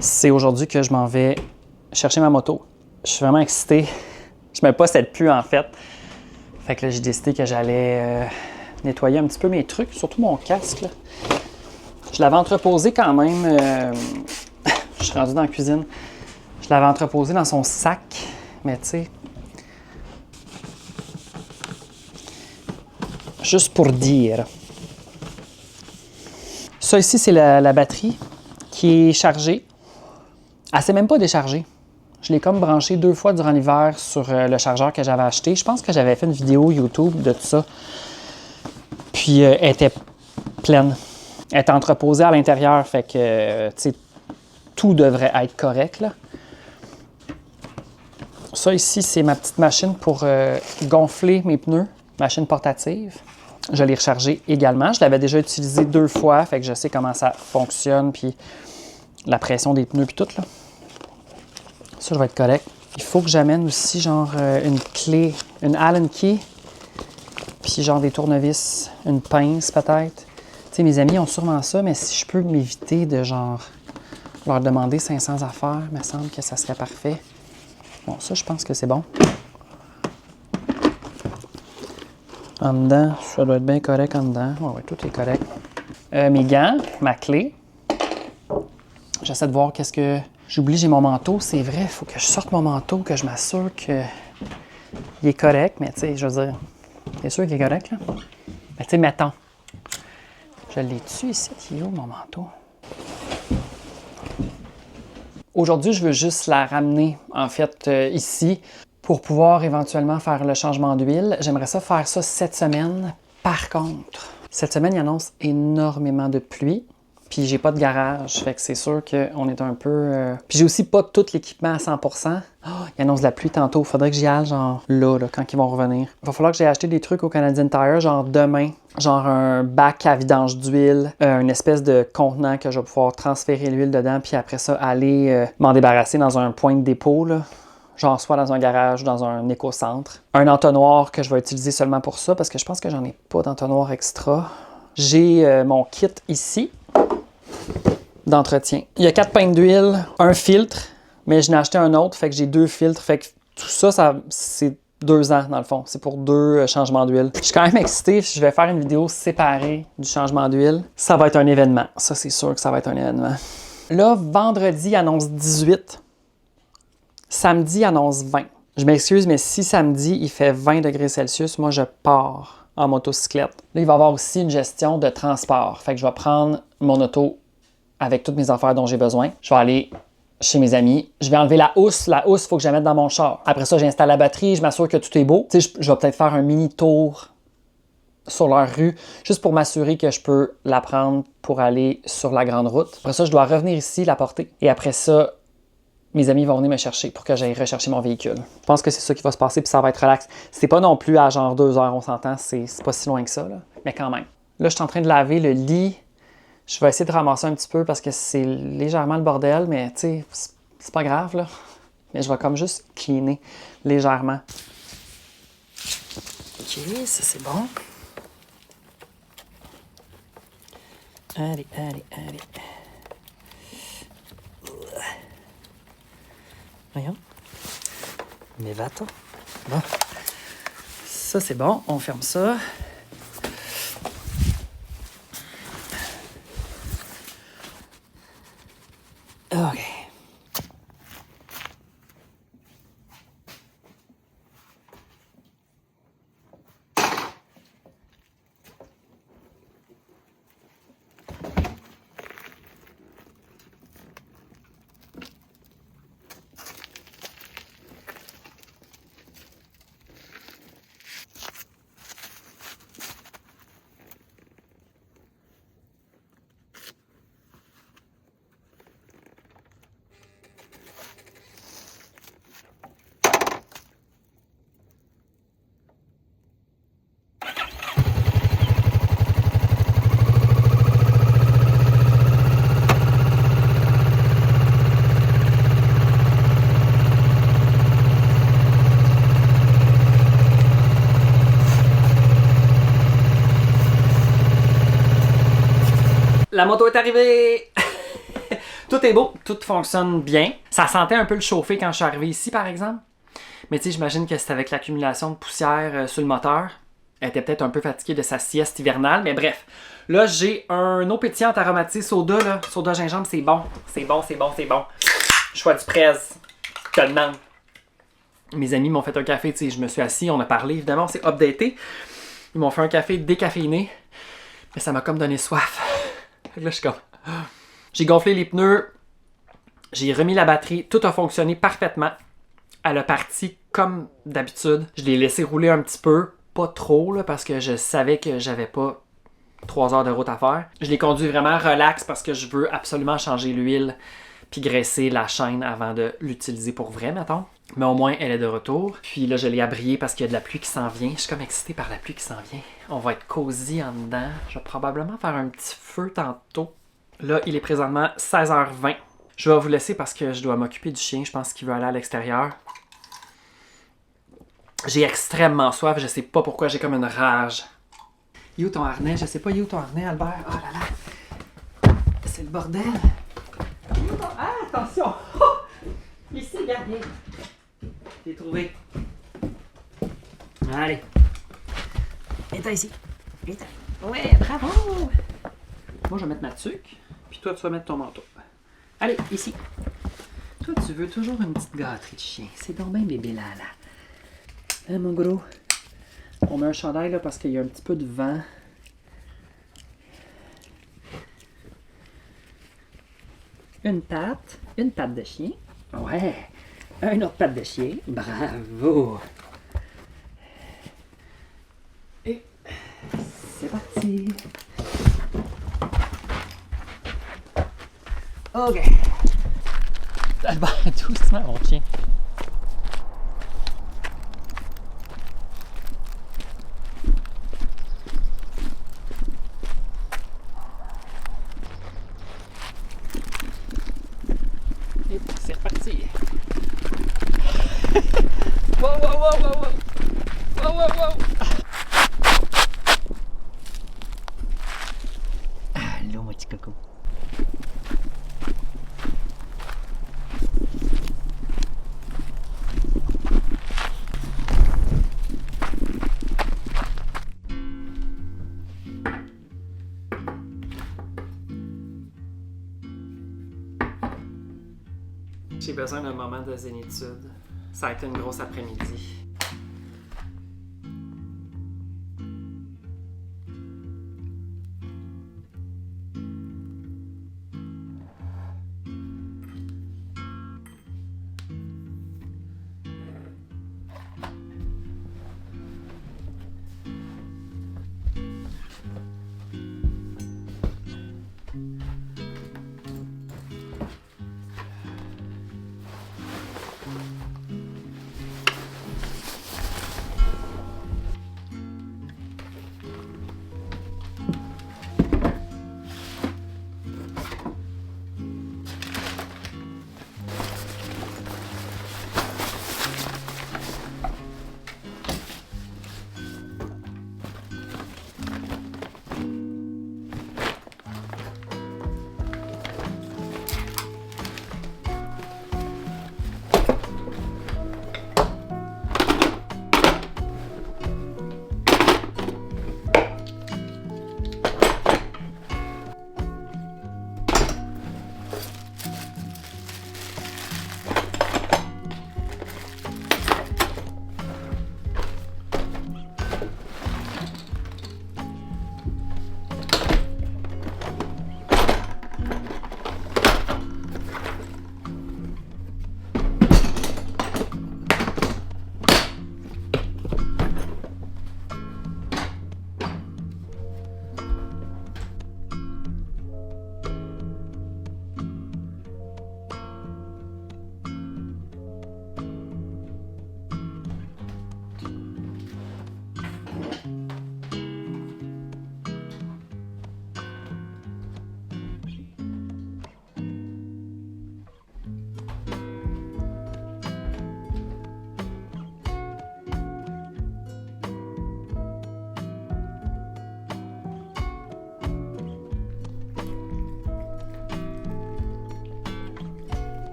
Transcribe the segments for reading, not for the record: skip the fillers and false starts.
C'est aujourd'hui que je m'en vais chercher ma moto. Je suis vraiment excité. Je me possède plus en fait. Fait que là, j'ai décidé que j'allais nettoyer un petit peu mes trucs, surtout mon casque. Là. Je l'avais entreposé quand même. Je suis rendu dans la cuisine. Je l'avais entreposé dans son sac, mais tu sais. Juste pour dire. Ça ici, c'est la batterie qui est chargée. Elle s'est même pas déchargée. Je l'ai comme branché 2 fois durant l'hiver sur le chargeur que j'avais acheté. Je pense que j'avais fait une vidéo YouTube de tout ça. Puis elle était pleine. Elle était entreposée à l'intérieur, fait que tu sais, tout devrait être correct là. Ça ici, c'est ma petite machine pour gonfler mes pneus, machine portative. Je l'ai rechargée également. Je l'avais déjà utilisée 2 fois, fait que je sais comment ça fonctionne, puis la pression des pneus, puis tout là. Ça, je vais être correct. Il faut que j'amène aussi genre une clé, une Allen key, puis genre des tournevis, une pince peut-être. Tu sais, mes amis ont sûrement ça, mais si je peux m'éviter de genre leur demander 500 affaires, il me semble que ça serait parfait. Bon, ça, je pense que c'est bon. En dedans, ça doit être bien correct en dedans. Oui, tout est correct. Mes gants, ma clé. J'essaie de voir qu'est-ce que... J'oublie, j'ai mon manteau, c'est vrai, il faut que je sorte mon manteau, que je m'assure qu'il est correct, mais tu sais, je veux dire, c'est sûr qu'il est correct, là. Mais tu sais, mettons, je l'ai-tu ici? Il est où mon manteau? Aujourd'hui, je veux juste la ramener, en fait, ici, pour pouvoir éventuellement faire le changement d'huile. J'aimerais ça faire ça cette semaine. Par contre, cette semaine, il annonce énormément de pluie. Puis j'ai pas de garage, fait que c'est sûr qu'on est un peu... Puis j'ai aussi pas tout l'équipement à 100%. Oh, il annonce de la pluie tantôt, faudrait que j'y aille genre là, quand ils vont revenir. Il va falloir que j'aille acheter des trucs au Canadian Tire, genre demain. Genre un bac à vidange d'huile, une espèce de contenant que je vais pouvoir transférer l'huile dedans, puis après ça, aller m'en débarrasser dans un point de dépôt, là. Genre soit dans un garage ou dans un éco-centre. Un entonnoir que je vais utiliser seulement pour ça, parce que je pense que j'en ai pas d'entonnoir extra. J'ai mon kit ici d'entretien. Il y a 4 pintes d'huile, un filtre, mais je n'ai acheté un autre, fait que j'ai 2 filtres. Fait que tout ça, c'est 2 ans dans le fond. C'est pour 2 changements d'huile. Je suis quand même excité. Je vais faire une vidéo séparée du changement d'huile. Ça va être un événement. Ça, c'est sûr que ça va être un événement. Là, vendredi, annonce 18. Samedi, annonce 20. Je m'excuse, mais si samedi, il fait 20 degrés Celsius, moi, je pars en motocyclette. Là, il va y avoir aussi une gestion de transport. Fait que je vais prendre mon auto avec toutes mes affaires dont j'ai besoin. Je vais aller chez mes amis. Je vais enlever la housse. La housse, il faut que je la mette dans mon char. Après ça, j'installe la batterie. Je m'assure que tout est beau. Tu sais, je vais peut-être faire un mini tour sur leur rue, juste pour m'assurer que je peux la prendre pour aller sur la grande route. Après ça, je dois revenir ici, la porter. Et après ça, mes amis vont venir me chercher pour que j'aille rechercher mon véhicule. Je pense que c'est ça qui va se passer, puis ça va être relax. C'est pas non plus à genre 2 heures, on s'entend. C'est pas si loin que ça, là. Mais quand même. Là, je suis en train de laver le lit. Je vais essayer de ramasser un petit peu parce que c'est légèrement le bordel, mais tu sais, c'est pas grave, là. Mais je vais comme juste cleaner légèrement. OK, ça c'est bon. Allez. Voyons. Mais va-t'en. Bon. Ça c'est bon, on ferme ça. OK. La moto est arrivée! Tout est beau, tout fonctionne bien. Ça sentait un peu le chauffer quand je suis arrivé ici, par exemple. Mais tu sais, j'imagine que c'est avec l'accumulation de poussière sur le moteur. Elle était peut-être un peu fatiguée de sa sieste hivernale, mais bref. Là, j'ai un eau pétillante aromatisée soda, là. Soda gingembre, c'est bon. C'est bon, c'est bon, c'est bon. Choix du presse. Je te le demande. Mes amis m'ont fait un café, tu sais, je me suis assis, on a parlé, évidemment, on s'est updaté. Ils m'ont fait un café décaféiné, mais ça m'a comme donné soif. Fait que là, je suis comme... J'ai gonflé les pneus, j'ai remis la batterie, tout a fonctionné parfaitement. Elle a parti comme d'habitude. Je l'ai laissé rouler un petit peu, pas trop, là, parce que je savais que j'avais pas 3 heures de route à faire. Je l'ai conduit vraiment relax parce que je veux absolument changer l'huile puis graisser la chaîne avant de l'utiliser pour vrai, mettons. Mais au moins, elle est de retour. Puis là, je l'ai abriée parce qu'il y a de la pluie qui s'en vient. Je suis comme excitée par la pluie qui s'en vient. On va être cosy en dedans. Je vais probablement faire un petit feu tantôt. Là, il est présentement 16h20. Je vais vous laisser parce que je dois m'occuper du chien. Je pense qu'il veut aller à l'extérieur. J'ai extrêmement soif. Je sais pas pourquoi. J'ai comme une rage. Il est où ton harnais? Je sais pas, il est où ton harnais, Albert? Oh là là! C'est le bordel! Ah, attention! Oh! Ici, regarde bien. J'ai trouvé. Allez. Viens ici. Viens. Ouais, bravo! Moi, je vais mettre ma tuque, puis toi, tu vas mettre ton manteau. Allez, ici. Toi, tu veux toujours une petite gâterie de chien. C'est donc bien bébé là. Hein, mon gros? On met un chandail là parce qu'il y a un petit peu de vent. Une patte de chien. Ouais, une autre patte de chien. Bravo. Et c'est parti. Ok. Albert, doucement, mon chien. Et c'est reparti. Wow, wow, wow, wow, wow. Wow, wow, wow. Allô, mon petit coco. J'ai besoin d'un moment de zénitude. Ça a été une grosse après-midi.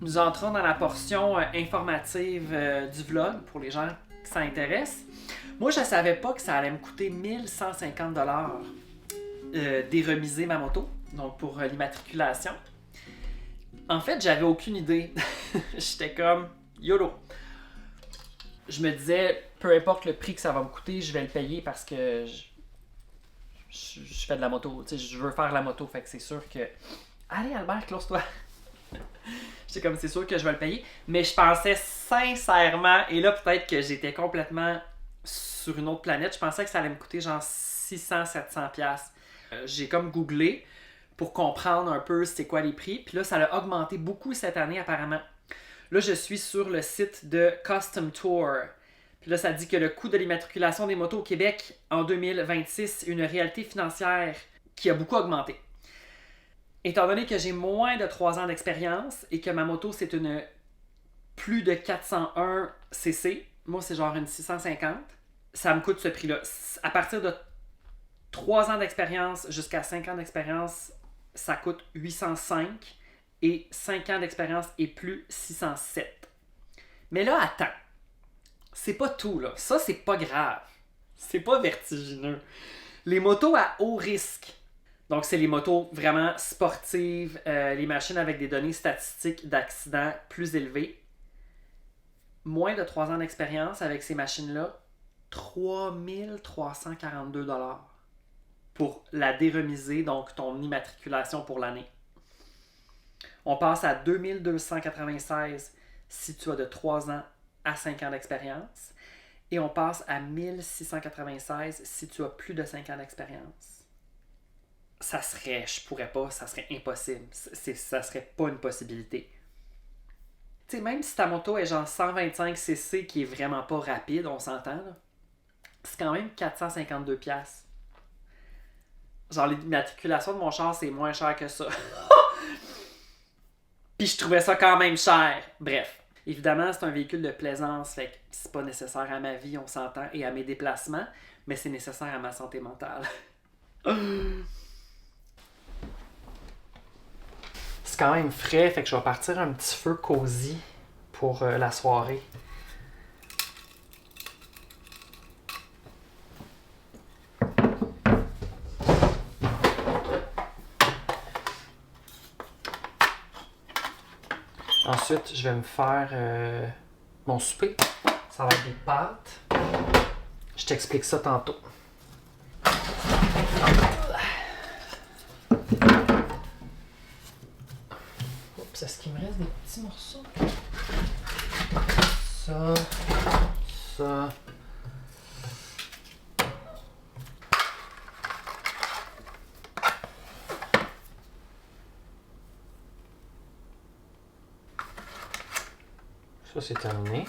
Nous entrons dans la portion informative du vlog pour les gens qui s'intéressent. Moi, je ne savais pas que ça allait me coûter 1150 $ déremiser ma moto, donc pour l'immatriculation. En fait, j'avais aucune idée. J'étais comme YOLO. Je me disais, peu importe le prix que ça va me coûter, je vais le payer parce que je fais de la moto. Tu sais, je veux faire la moto, fait que c'est sûr que... Allez Albert, close-toi. J'étais comme, c'est sûr que je vais le payer. Mais je pensais sincèrement, et là peut-être que j'étais complètement sur une autre planète, je pensais que ça allait me coûter genre 600-700$. J'ai comme googlé pour comprendre un peu c'est quoi les prix. Puis là, ça a augmenté beaucoup cette année apparemment. Là, je suis sur le site de Custom Tour. Puis là, ça dit que le coût de l'immatriculation des motos au Québec en 2026, une réalité financière qui a beaucoup augmenté. Étant donné que j'ai moins de 3 ans d'expérience et que ma moto, c'est une plus de 401 cc, moi, c'est genre une 650, ça me coûte ce prix-là. À partir de 3 ans d'expérience jusqu'à 5 ans d'expérience, ça coûte 805 et 5 ans d'expérience et plus 607. Mais là, attends. C'est pas tout, là. Ça, c'est pas grave. C'est pas vertigineux. Les motos à haut risque. Donc, c'est les motos vraiment sportives, les machines avec des données statistiques d'accidents plus élevées. Moins de 3 ans d'expérience avec ces machines-là, 3342 $ pour la déremiser, donc ton immatriculation pour l'année. On passe à 2296 si tu as de 3 ans à 5 ans d'expérience. Et on passe à 1696 si tu as plus de 5 ans d'expérience. Ça serait, je pourrais pas, ça serait impossible. Ça serait pas une possibilité. Tu sais, même si ta moto est genre 125 cc qui est vraiment pas rapide, on s'entend, là, c'est quand même 452$. Genre, l'immatriculation de mon char, c'est moins cher que ça. Puis je trouvais ça quand même cher. Bref. Évidemment, c'est un véhicule de plaisance, fait que c'est pas nécessaire à ma vie, on s'entend, et à mes déplacements, mais c'est nécessaire à ma santé mentale. C'est quand même frais, fait que je vais partir un petit feu cosy pour la soirée. Ensuite, je vais me faire mon souper. Ça va être des pâtes. Je t'explique ça tantôt. Oups, est-ce qu'il me reste des petits morceaux? Ça. Ça, c'est terminé.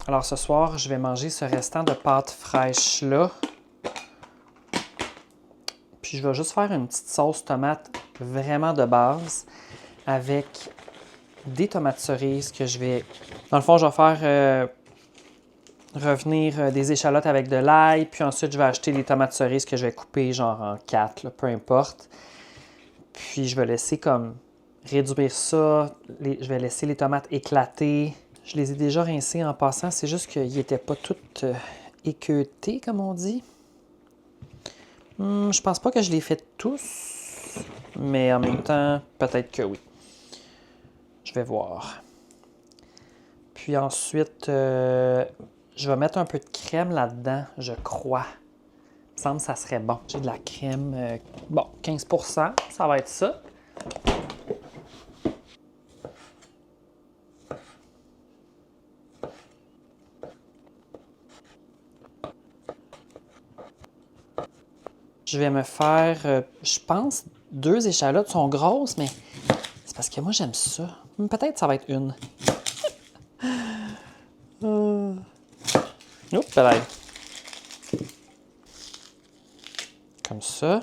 Alors ce soir, je vais manger ce restant de pâte fraîche là. Puis je vais juste faire une petite sauce tomate vraiment de base avec des tomates cerises que je vais... Dans le fond, je vais faire revenir des échalotes avec de l'ail. Puis ensuite, je vais acheter des tomates cerises que je vais couper genre en 4, là, peu importe. Puis je vais laisser comme réduire ça. Je vais laisser les tomates éclater. Je les ai déjà rincés en passant. C'est juste qu'ils n'étaient pas toutes équeutés, comme on dit. Je pense pas que je les fais tous. Mais en même temps, peut-être que oui. Je vais voir. Puis ensuite, je vais mettre un peu de crème là-dedans, je crois. Il me semble que ça serait bon. J'ai de la crème, bon, 15%, ça va être ça. Je vais me faire, je pense, 2 échalotes. Sont grosses, mais c'est parce que moi, j'aime ça. Peut-être que ça va être une. Oups, là. Comme ça.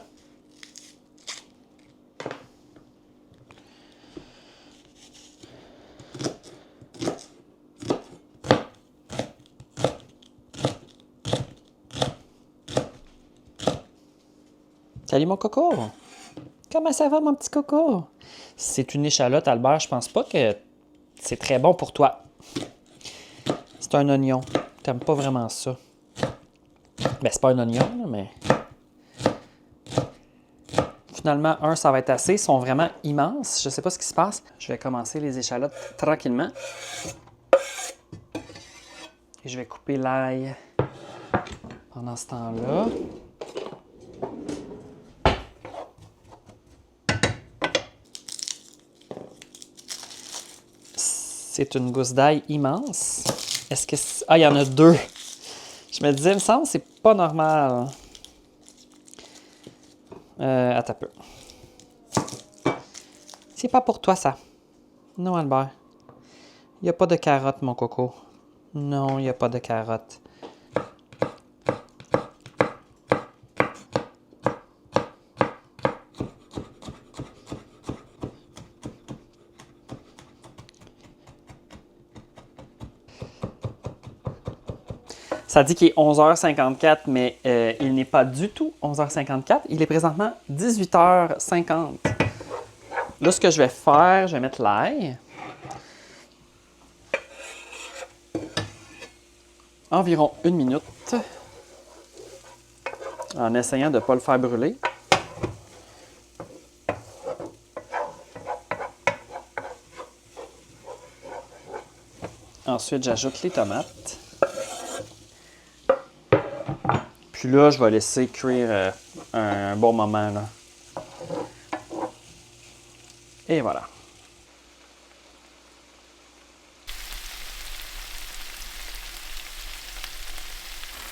Salut mon coco! Comment ça va mon petit coco? C'est une échalote, Albert, je pense pas que c'est très bon pour toi. C'est un oignon. T'aimes pas vraiment ça. Ben, c'est pas un oignon, là, mais... Finalement, ça va être assez. Ils sont vraiment immenses. Je sais pas ce qui se passe. Je vais commencer les échalotes tranquillement. Et je vais couper l'ail pendant ce temps-là. C'est une gousse d'ail immense. Est-ce que... Ah, il y en a 2. Je me disais, il me semble que c'est pas normal. Attends un peu. C'est pas pour toi, ça. Non, Albert. Il n'y a pas de carottes, mon coco. Non, il n'y a pas de carottes. Ça dit qu'il est 11h54, mais il n'est pas du tout 11h54. Il est présentement 18h50. Là, ce que je vais faire, je vais mettre l'ail. Environ 1 minute. En essayant de ne pas le faire brûler. Ensuite, j'ajoute les tomates. Puis là, je vais laisser cuire un bon moment, là. Et voilà.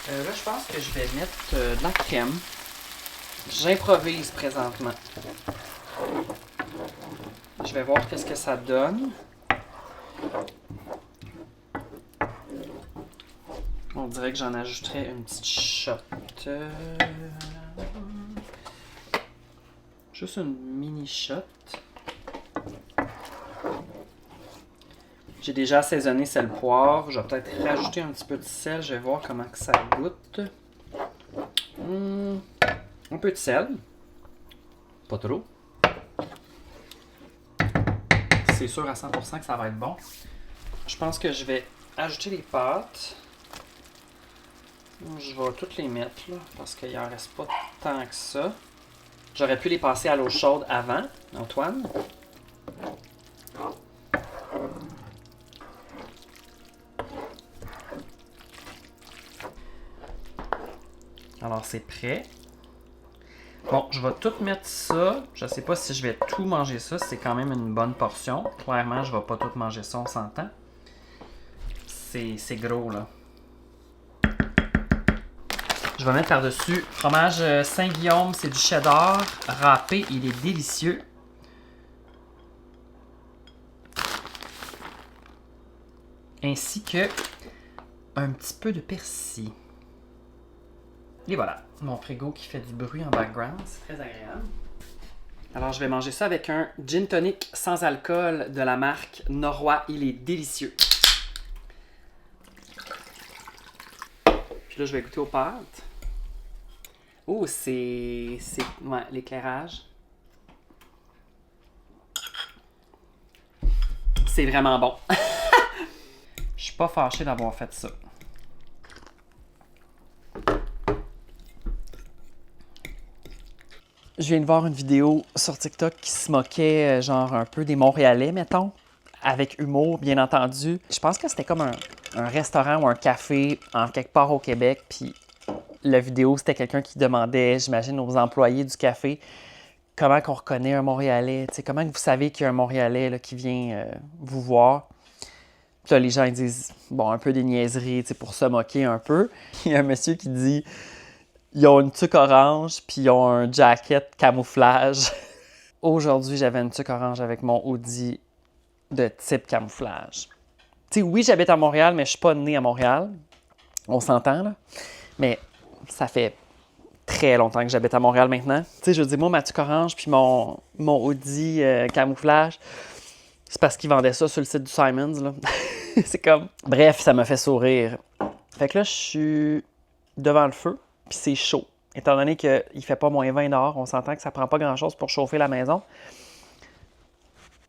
Là, je pense que je vais mettre de la crème. J'improvise présentement. Je vais voir qu'est-ce que ça donne. On dirait que j'en ajouterais une petite shot. Juste une mini shot. J'ai déjà assaisonné sel poivre. Je vais peut-être rajouter un petit peu de sel. Je vais voir comment que ça goûte. Un peu de sel. Pas trop. C'est sûr à 100% que ça va être bon. Je pense que je vais ajouter les pâtes. Je vais toutes les mettre là, parce qu'il en reste pas tant que ça. J'aurais pu les passer à l'eau chaude avant, Antoine. Alors c'est prêt. Bon, je vais tout mettre ça. Je sais pas si je vais tout manger ça. C'est quand même une bonne portion. Clairement, je vais pas tout manger ça, on s'entend. C'est gros là. Je vais mettre par-dessus fromage Saint-Guillaume, c'est du cheddar râpé, il est délicieux. Ainsi que un petit peu de persil. Et voilà, mon frigo qui fait du bruit en background, c'est très agréable. Alors je vais manger ça avec un gin tonic sans alcool de la marque Norrois, il est délicieux. Puis là je vais goûter aux pâtes. Oh, c'est ouais, l'éclairage. C'est vraiment bon. Je suis pas fâché d'avoir fait ça. Je viens de voir une vidéo sur TikTok qui se moquait genre un peu des Montréalais, mettons. Avec humour, bien entendu. Je pense que c'était comme un restaurant ou un café en quelque part au Québec, puis la vidéo, c'était quelqu'un qui demandait, j'imagine, aux employés du café, comment qu'on reconnaît un Montréalais, comment vous savez qu'il y a un Montréalais là, qui vient vous voir. Puis là, les gens ils disent, bon, un peu des niaiseries, pour se moquer un peu. Il y a un monsieur qui dit, Ils ont une tuque orange, puis ils ont un jacket camouflage. Aujourd'hui, j'avais une tuque orange avec mon hoodie de type camouflage. Tu sais, oui, j'habite à Montréal, mais je suis pas née à Montréal. On s'entend, là. Mais ça fait très longtemps que j'habite à Montréal maintenant. Tu sais, je veux dire, moi, ma tuque orange puis mon hoodie camouflage, c'est parce qu'ils vendaient ça sur le site du Simons, là. C'est comme... Bref, ça m'a fait sourire. Fait que là, je suis devant le feu, puis c'est chaud. Étant donné qu'il ne fait pas moins 20 dehors, on s'entend que ça prend pas grand-chose pour chauffer la maison.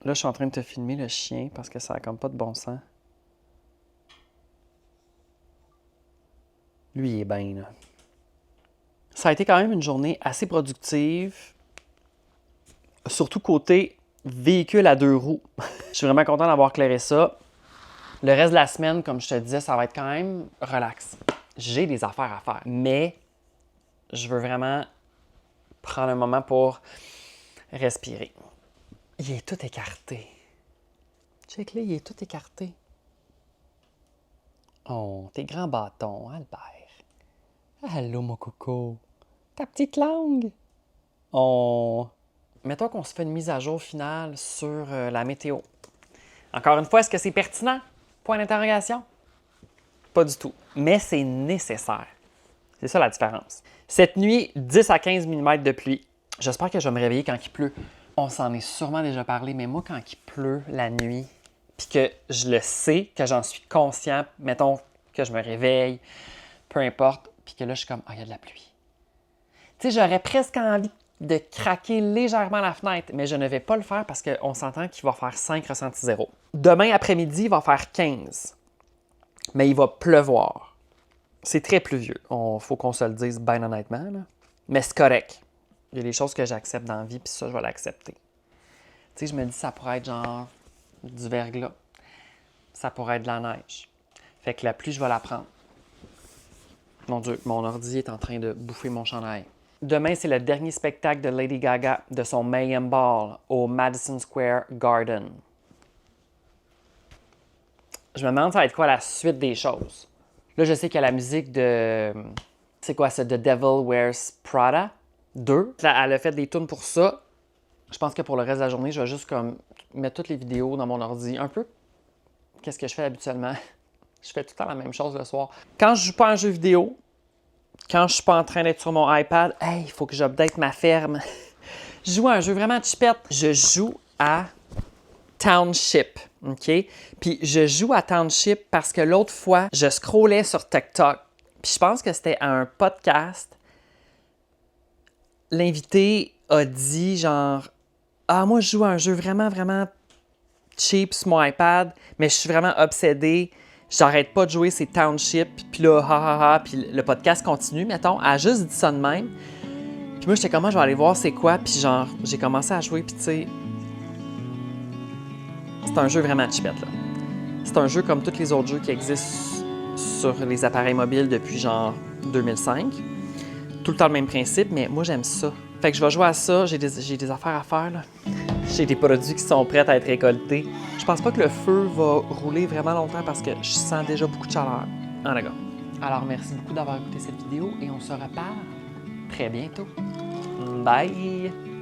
Là, je suis en train de te filmer le chien parce que ça n'a comme pas de bon sens. Lui, il est bien, là. Ça a été quand même une journée assez productive, surtout côté véhicule à 2 roues. Je suis vraiment content d'avoir clairé ça. Le reste de la semaine, comme je te disais, ça va être quand même relax. J'ai des affaires à faire, mais je veux vraiment prendre un moment pour respirer. Il est tout écarté. Check là, il est tout écarté. Oh, tes grands bâtons, Albert. Allô, mon coco. Ta petite langue. Oh. Mettons qu'on se fait une mise à jour finale sur la météo. Encore une fois, est-ce que c'est pertinent? Point d'interrogation? Pas du tout. Mais c'est nécessaire. C'est ça la différence. Cette nuit, 10 à 15 mm de pluie. J'espère que je vais me réveiller quand il pleut. On s'en est sûrement déjà parlé, mais moi, quand il pleut la nuit, puis que je le sais, que j'en suis conscient, mettons que je me réveille, peu importe, puis que là, je suis comme, il y a de la pluie. Tu sais, j'aurais presque envie de craquer légèrement la fenêtre, mais je ne vais pas le faire parce qu'on s'entend qu'il va faire 5 ressenti 0. Demain après-midi, il va faire 15, mais il va pleuvoir. C'est très pluvieux. Faut qu'on se le dise bien honnêtement, là. Mais c'est correct. Il y a des choses que j'accepte dans la vie, puis ça, je vais l'accepter. Tu sais, je me dis, ça pourrait être genre du verglas. Ça pourrait être de la neige. Fait que la pluie, je vais la prendre. Mon Dieu, mon ordi est en train de bouffer mon chandail. Demain, c'est le dernier spectacle de Lady Gaga de son Mayhem Ball au Madison Square Garden. Je me demande ça va être quoi la suite des choses. Là, je sais qu'il y a la musique de... C'est quoi ça? The Devil Wears Prada 2. Elle a fait des tunes pour ça. Je pense que pour le reste de la journée, je vais juste comme mettre toutes les vidéos dans mon ordi. Un peu qu'est-ce que je fais habituellement. Je fais tout le temps la même chose le soir. Quand je joue pas à un jeu vidéo, quand je suis pas en train d'être sur mon iPad, il faut que j'update ma ferme. Je joue à un jeu vraiment chipette. Je joue à Township, OK? Puis je joue à Township parce que l'autre fois, je scrollais sur TikTok. Puis je pense que c'était à un podcast. L'invité a dit genre, moi je joue à un jeu vraiment, vraiment cheap sur mon iPad, mais je suis vraiment obsédée. J'arrête pas de jouer, c'est Township. Puis là, puis le podcast continue, mettons. Elle a juste dit ça de même. Puis moi, j'étais comme, je vais aller voir c'est quoi. Puis genre, j'ai commencé à jouer, puis tu sais... C'est un jeu vraiment chipette, là. C'est un jeu comme tous les autres jeux qui existent sur les appareils mobiles depuis genre 2005. Tout le temps le même principe, mais moi, j'aime ça. Fait que je vais jouer à ça. J'ai des affaires à faire, là. J'ai des produits qui sont prêts à être récoltés. Je pense pas que le feu va rouler vraiment longtemps parce que je sens déjà beaucoup de chaleur. D'accord. Alors, merci beaucoup d'avoir écouté cette vidéo et on se reparle très bientôt. Bye!